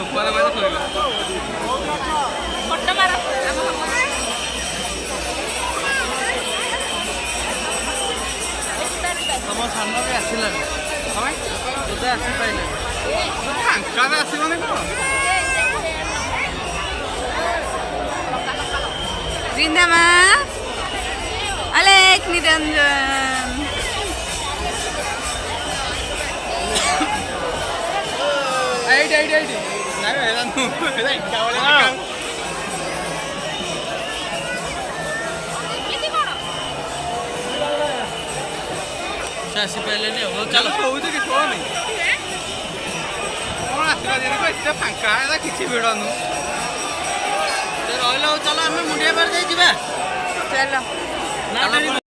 ऊपर वाले खोल फोटो मारो तुम सान भी आसला तुझे आसी पाइले फांका आसबनी कौन बृंदामा अलेख निरंजन आसी पाइले चल शोच कि शोनी कौन आसला एत फांका किसी भिड़ नु रहा चल आम मुंडिया पार चल